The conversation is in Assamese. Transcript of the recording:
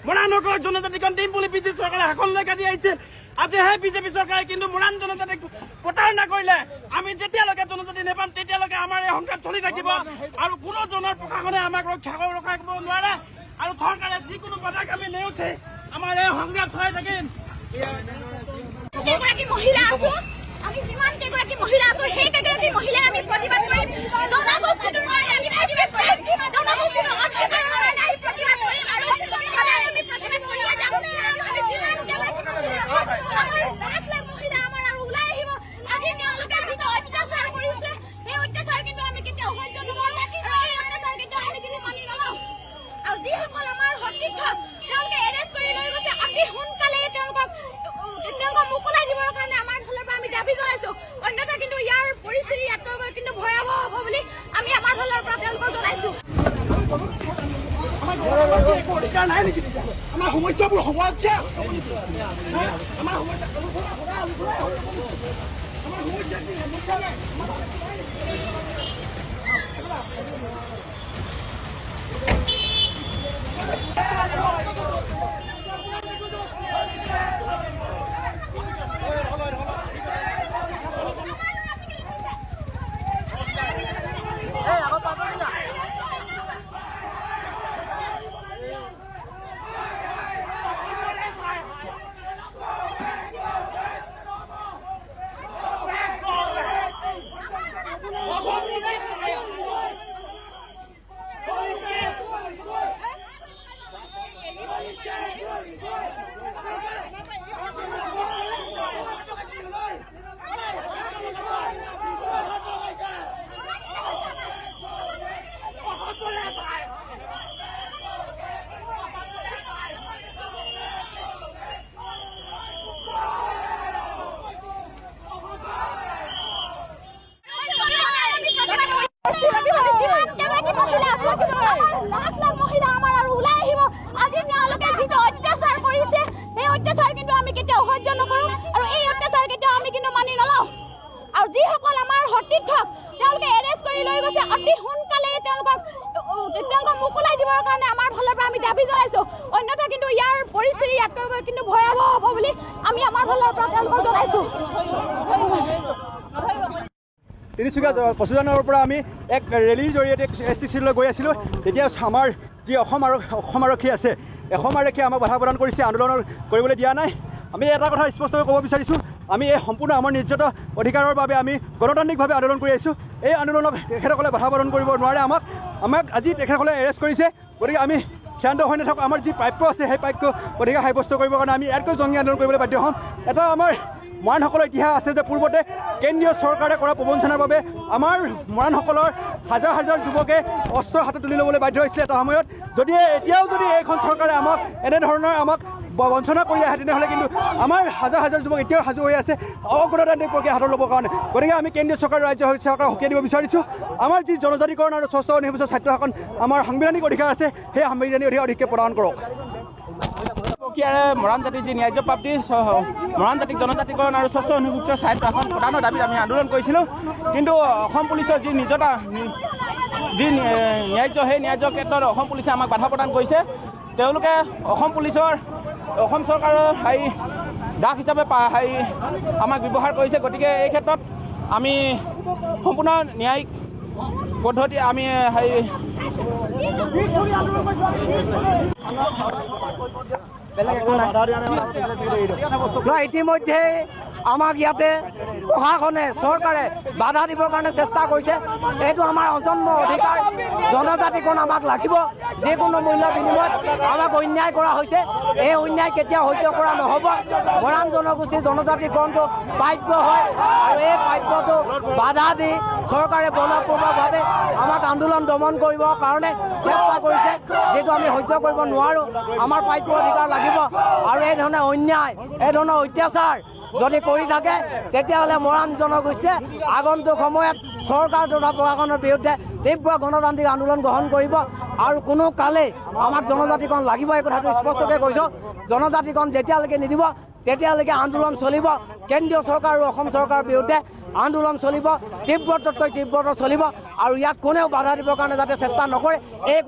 মৰাণসকলক জনজাতিকৰণ দিম বুলি বিজেপি চৰকাৰে শাসনলৈ কাটি আহিছে। আজি সেই বিজেপি চৰকাৰে কিন্তু মৰাণ জনজাতিক প্ৰতাৰণা কৰিলে। আমি যেতিয়ালৈকে জনজাতি নেপাম তেতিয়ালৈকে আমাৰ এই সংগ্ৰাম চলি থাকিব আৰু কোনো ধৰণৰ প্ৰশাসনে আমাক ৰখাব নোৱাৰে আৰু চৰকাৰে যিকোনো পদক্ষেপ আমি নেওঠে আমাৰ এই সংগ্ৰাম চলাই থাকিম। কেইগৰাকী মহিলা আছো, আমি যিমান কেইগৰাকী মহিলা আছো সেই কেইগৰাকী মহিলাই আমি প্ৰতিবাদ কৰিম। জনগোষ্ঠীটোৰ কাৰণে আমি প্ৰতিবাদ কৰিম। জনগোষ্ঠীটোৰ অধিকাৰৰ কাৰণে আমি প্ৰতিবাদ কৰিম আৰু সদায় আমি প্ৰতিবাদ কৰিলে যাম। আমি যিমান কেইগৰাকী মহিলা আমাৰ আৰু ওলাই আহিব। আজি তেওঁলোকে যিটো অত্যাচাৰ কৰিছে সেই অত্যাচাৰ কিন্তু আমি কেতিয়াও সহ্য নকৰো আৰু এই অত্যাচাৰ কিন্তু আমি কিন্তু মানি নলওঁ। আৰু যিসকল আমাৰ সতীৰ্থ তেওঁলোকে এৰেষ্ট কৰি লৈ গৈছে অতি সোনকালে তেওঁলোকক মোকলাই দিবৰ কাৰণে আমাৰ ফালৰ পৰা আমি দাবী জনাইছো। অন্যথা কিন্তু ইয়াৰ পৰিস্থিতি ইয়াতকৈ কিন্তু ভয়াৱহ হ'ব বুলি আমি আমাৰ ফালৰ পৰা তেওঁলোকক জনাইছো। অধিকাৰ নাই নেকি? আমাৰ সমস্যাবোৰ সমাজে মহিলা আমাৰ আৰু ওলাই আহিব। আজি তেওঁলোকে যিটো অত্যাচাৰ কৰিছে সেই অত্যাচাৰ কিন্তু আমি কেতিয়াও সহ্য নকৰো আৰু এই অত্যাচাৰ কেতিয়াও আমি কিন্তু মানি নলওঁ। আৰু যিসকল আমাৰ সতীৰ্থ তেওঁলোকে এৰেষ্ট কৰি লৈ গৈছে অতি সোনকালে তেওঁলোকক মোকলাই দিবৰ কাৰণে আমাৰ ফালৰ পৰা আমি দাবী জনাইছো। অন্যথা কিন্তু ইয়াৰ পৰিস্থিতি ইয়াতকৈ কিন্তু ভয়াৱহ হ'ব বুলি আমি আমাৰ ফালৰ পৰা তেওঁলোকক জনাইছো। তিনিচুকীয়া পশুজানৰ পৰা আমি এক ৰেলীৰ জৰিয়তে STCলৈ গৈ আছিলোঁ। তেতিয়া আমাৰ যি অসম আৰক্ষী আছে, অসম আৰক্ষীয়ে আমাক বাধা প্ৰদান কৰিছে, আন্দোলন কৰিবলৈ দিয়া নাই। আমি এটা কথা স্পষ্টকৈ ক'ব বিচাৰিছোঁ, আমি এই সম্পূৰ্ণ আমাৰ নিৰ্যাত অধিকাৰৰ বাবে আমি গণতান্ত্ৰিকভাৱে আন্দোলন কৰি আহিছোঁ। এই আন্দোলনক তেখেতসকলে বাধা প্ৰদান কৰিব নোৱাৰে। আমাক আজি তেখেতসকলে এৰেষ্ট কৰিছে। গতিকে আমি ক্ষান্ত হৈ নাথাকোঁ। আমাৰ যি প্ৰাপ্য আছে সেই প্ৰাপ্য অধিকাৰ সাব্যস্ত কৰিবৰ কাৰণে আমি ইয়াতকৈ জংগী আন্দোলন কৰিবলৈ বাধ্য হ'ম। এটা আমাৰ মৰাণসকলৰ ইতিহাস আছে যে পূৰ্বতে কেন্দ্ৰীয় চৰকাৰে কৰা প্ৰবঞ্চনাৰ বাবে আমাৰ মৰাণসকলৰ হাজাৰ হাজাৰ যুৱকে অস্ত্ৰ হাতত তুলি ল'বলৈ বাধ্য হৈছিলে এটা সময়ত। যদি এতিয়াও যদি এইখন চৰকাৰে এনেধৰণৰ আমাক বঞ্চনা কৰি আহে তেনেহ'লে কিন্তু আমাৰ হাজাৰ হাজাৰ যুৱক এতিয়াও সাজু হৈ আছে অগণতান্ত্ৰিক প্ৰক্ৰিয়া হাতত ল'বৰ কাৰণে। গতিকে আমি কেন্দ্ৰীয় চৰকাৰ ৰাজ্য চৰকাৰক সকীয়াই দিব বিচাৰিছোঁ। আমাৰ যি জনজাতিকৰণ আৰু স্বচ্ছ নিৰ্বাচন স্বায়ত্ব শাসন আমাৰ সাংবিধানিক অধিকাৰ আছে সেই সাংবিধানিক অধিকাৰ অধিককৈ প্ৰদান কৰক। প্ৰক্ৰিয়াৰে মৰাণ জাতিৰ যি ন্যায্য প্ৰাপ্তি, মৰাণ জাতিক জনজাতিকৰণ আৰু স্বচ্ছ নিৰ্বাচন স্বায়ত্ব শাসন প্ৰদানৰ দাবীত আমি আন্দোলন কৰিছিলোঁ। কিন্তু অসম পুলিচৰ যি ন্যায্য সেই ন্যায্যৰ ক্ষেত্ৰত অসম পুলিচে আমাক বাধা প্ৰদান কৰিছে। তেওঁলোকে অসম চৰকাৰৰ দাস হিচাপে আমাক ব্যৱহাৰ কৰিছে। গতিকে এই ক্ষেত্ৰত আমি সম্পূৰ্ণ ন্যায়িক পদ্ধতি আমি ইতিমধ্যে আমাক ইয়াতে প্ৰশাসনে চৰকাৰে বাধা দিবৰ কাৰণে চেষ্টা কৰিছে। এইটো আমাৰ অজন্ম অধিকাৰ, জনজাতিকৰণ আমাক লাগিব। যিকোনো মূল্যৰ বিনিময়ত আমাক অন্যায় কৰা হৈছে। এই অন্যায় কেতিয়াও সহ্য কৰা নহ'ব। মৰাণ জনগোষ্ঠীৰ জনজাতিকৰণটো প্ৰাপ্য হয় আৰু এই প্ৰাপ্যটো বাধা দি চৰকাৰে বলপূৰ্বকভাৱে আমাক আন্দোলন দমন কৰিবৰ কাৰণে চেষ্টা কৰিছে, যিটো আমি সহ্য কৰিব নোৱাৰোঁ। আমাৰ প্ৰাপ্য অধিকাৰ লাগিব আৰু এই ধৰণে অন্যায়, এই ধৰণৰ অত্যাচাৰ যদি কৰি থাকে তেতিয়াহ'লে মৰাণ জনগোষ্ঠীয়ে আগন্তুক সময়ত চৰকাৰ তথা প্ৰশাসনৰ বিৰুদ্ধে তীব্ৰ গণতান্ত্ৰিক আন্দোলন গ্ৰহণ কৰিব আৰু কোনো কালেই আমাক জনজাতিকৰণ লাগিব। এই কথাটো স্পষ্টকৈ কৈছোঁ। জনজাতিকৰণ যেতিয়ালৈকে নিদিব তেতিয়ালৈকে আন্দোলন চলিব। কেন্দ্ৰীয় চৰকাৰ আৰু অসম চৰকাৰৰ বিৰুদ্ধে আন্দোলন চলিব, তীব্ৰতকৈ তীব্ৰতৰ চলিব আৰু ইয়াত কোনেও বাধা দিবৰ কাৰণে যাতে চেষ্টা নকৰে এই